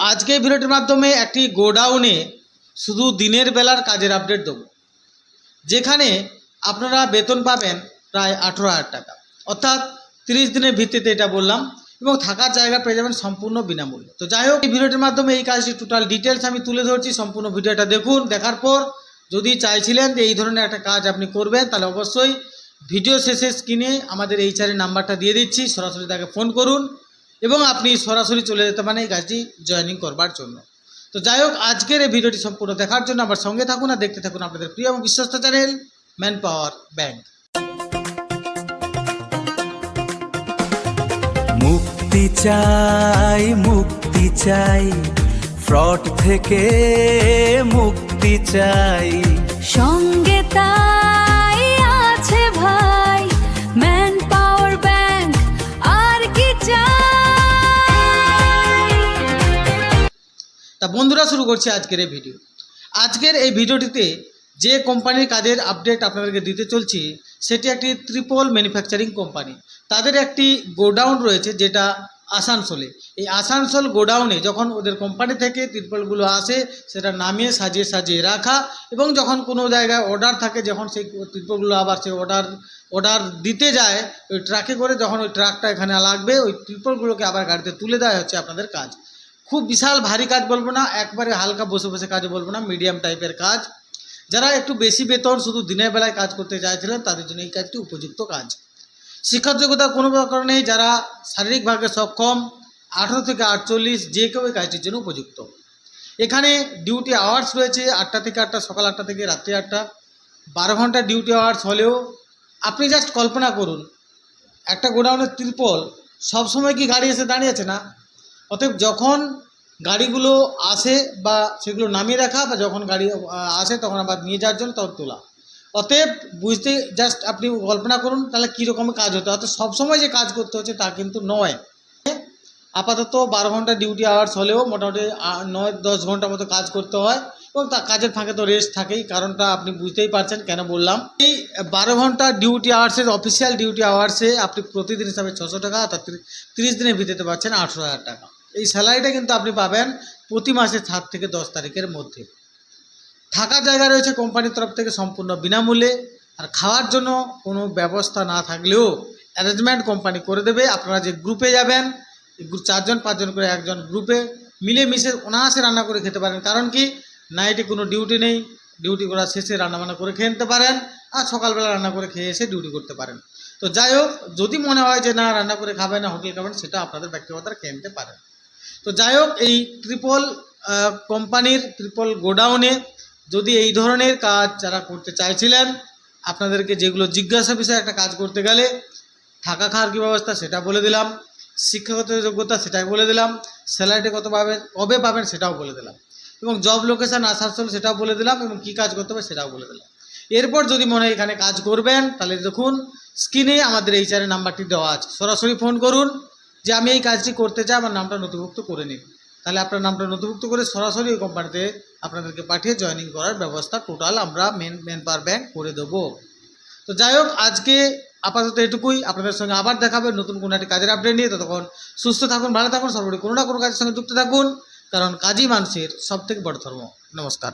আজকে এই ভিডিওটির মাধ্যমে একটি গোডাউনে শুধু দিনের বেলার কাজের আপডেট দেবো, যেখানে আপনারা বেতন পাবেন প্রায় 18,000 টাকা, অর্থাৎ 30 দিনের ভিত্তিতে এটা বললাম, এবং থাকার জায়গা পেয়ে যাবেন সম্পূর্ণ বিনামূল্যে। তো যাই হোক, এই ভিডিওটির মাধ্যমে এই কাজটি টোটাল ডিটেলস আমি তুলে ধরছি। সম্পূর্ণ ভিডিওটা দেখুন। দেখার পর যদি চাইছিলেন যে এই ধরনের একটা কাজ আপনি করবেন, তাহলে অবশ্যই ভিডিও শেষে স্ক্রিনে আমাদের HR নাম্বারটা দিয়ে দিচ্ছি, সরাসরি তাকে ফোন করুন এবং আপনি সরাসরি চলে যেতে পারেন এই কাজটি জয়েনিং করবার জন্য। তো যাই হোক, আজকের এই ভিডিওটি সম্পূর্ণ দেখার জন্য আমার সঙ্গে থাকুন আর দেখতে থাকুন আপনাদের প্রিয় এবং বিশ্বস্ত চ্যানেল ম্যান পাওয়ার ব্যাংক। মুক্তি চাই ফ্রড থেকে মুক্তি চাই, সঙ্গে তাই আছে ভাই ম্যান পাওয়ার ব্যাংক, আর কি চাই। তা বন্ধুরা, শুরু করছি আজকের এই ভিডিও। আজকের এই ভিডিওটিতে যে কোম্পানির কাজের আপডেট আপনাদেরকে দিতে চলছি, সেটি একটি ট্রিপল ম্যানুফ্যাকচারিং কোম্পানি। তাদের একটি গোডাউন রয়েছে যেটা আসানসোলে। এই আসানসোল গোডাউনে যখন ওদের কোম্পানি থেকে ট্রিপলগুলো আসে, সেটা নামিয়ে সাজিয়ে রাখা, এবং যখন কোনো জায়গায় অর্ডার থাকে, যখন সেই ট্রিপলগুলো আবার সেই অর্ডার দিতে যায় ওই ট্রাকে করে, যখন ওই ট্রাকটা এখানে লাগবে, ওই ট্রিপলগুলোকে আবার গাড়িতে তুলে দেওয়া হচ্ছে আপনাদের কাজ। খুব বিশাল ভারী কাজ বলবো না, একবারে হালকা বসে বসে কাজ বলবো না, মিডিয়াম টাইপের কাজ। যারা একটু বেশি বেতন শুধু দিনের বেলায় কাজ করতে চাইছিলেন, তাদের জন্য এই কাজটি উপযুক্ত কাজ। শিক্ষার যোগ্যতা কোনো প্রকার নেই, যারা শারীরিকভাবে সক্ষম 18 থেকে 48 যে কেউ এই কাজটির জন্য উপযুক্ত। এখানে ডিউটি আওয়ার্স রয়েছে 8টা থেকে 8টা, সকাল 8টা থেকে রাত্রি 8টা, 12 ঘন্টা ডিউটি আওয়ার্স হলেও আপনি জাস্ট কল্পনা করুন, একটা গোডাউনের ত্রিপল সবসময় কি গাড়ি এসে দাঁড়িয়েছে না? অতএব যখন গাড়িগুলো আসে বা সেগুলো নামিয়ে রাখা, বা যখন গাড়ি আসে তখন আবার নিয়ে যাওয়ার জন্য তখন তোলা। অতএব বুঝতে জাস্ট আপনি কল্পনা করুন তাহলে কীরকম কাজ হতো। অর্থাৎ সবসময় যে কাজ করতে হচ্ছে তা কিন্তু নয়। আপাতত 12 ঘন্টা ডিউটি আওয়ার্স হলেও মোটামুটি 9-10 ঘন্টা মতো কাজ করতে হয়, এবং তা কাজের ফাঁকে তো রেস্ট থাকেই। কারণটা আপনি বুঝতেই পারছেন কেন বললাম। এই 12 ঘন্টা ডিউটি আওয়ার্সের অফিসিয়াল ডিউটি আওয়ার্সে আপনি প্রতিদিন হিসাবে 600 টাকা, অর্থাৎ 30 দিনের ভিত্তিতে পাচ্ছেন 18,000 টাকা। এই স্যালারিটা কিন্তু আপনি পাবেন প্রতি মাসে 7 থেকে 10 তারিখের মধ্যে। থাকার জায়গা রয়েছে কোম্পানির তরফ থেকে সম্পূর্ণ বিনামূল্যে, আর খাওয়ার জন্য কোনো ব্যবস্থা না থাকলেও অ্যারেঞ্জমেন্ট কোম্পানি করে দেবে। আপনারা যে গ্রুপে যাবেন, 4-5 জন করে একজন গ্রুপে মিলেমিশে অনায়াসে রান্না করে খেতে পারেন। কারণ কি, নাইটে কোনো ডিউটি নেই, ডিউটি করার শেষে রান্নাবান্না করে খেয়ে নিতে পারেন, আর সকালবেলা রান্না করে খেয়ে এসে ডিউটি করতে পারেন। তো যাই হোক, যদি মনে হয় যে না রান্না করে খাবেন না হোটেল খাবেন, সেটা আপনাদের ব্যক্তিগত খেয়ে নিতে পারেন। তো যাই হোক, এই ট্রিপল কোম্পানির ট্রিপল গোডাউনে যদি এই ধরনের কাজ যারা করতে চাইছিলেন, আপনাদেরকে যেগুলো জিজ্ঞাসা বিষয়ে একটা কাজ করতে গেলে থাকা খাওয়ার কী ব্যবস্থা সেটা বলে দিলাম, শিক্ষাগত যোগ্যতা সেটাই বলে দিলাম, স্যালারিটা কবে পাবেন সেটাও বলে দিলাম, এবং জব লোকেশান আসানসোল সেটাও বলে দিলাম, এবং কী কাজ করতে হবে সেটাও বলে দিলাম। এরপর যদি মনে হয় এখানে কাজ করবেন, তাহলে দেখুন স্ক্রিনে আমাদের HR নাম্বারটি দেওয়া আছে, সরাসরি ফোন করুন যে আমি এই কাজটি করতে চাই, আমার নামটা নথিভুক্ত করে নিন। তাহলে আপনার নামটা নথিভুক্ত করে সরাসরি ওই কোম্পানিতে আপনাদেরকে পাঠিয়ে জয়েনিং করার ব্যবস্থা টোটাল আমরা ম্যান পাওয়ার ব্যাংক করে দেবো। তো যাই হোক, আজকে আপাতত এটুকুই। আপনাদের সঙ্গে আবার দেখাবে নতুন কোনো একটি কাজের আপডেট নিয়ে। ততক্ষণ সুস্থ থাকুন, ভালো থাকুন, সর্বোপরি কোনো না কোনো কাজের সঙ্গে যুক্ত থাকুন, কারণ কাজই মানুষের সবথেকে বড় ধর্ম। নমস্কার।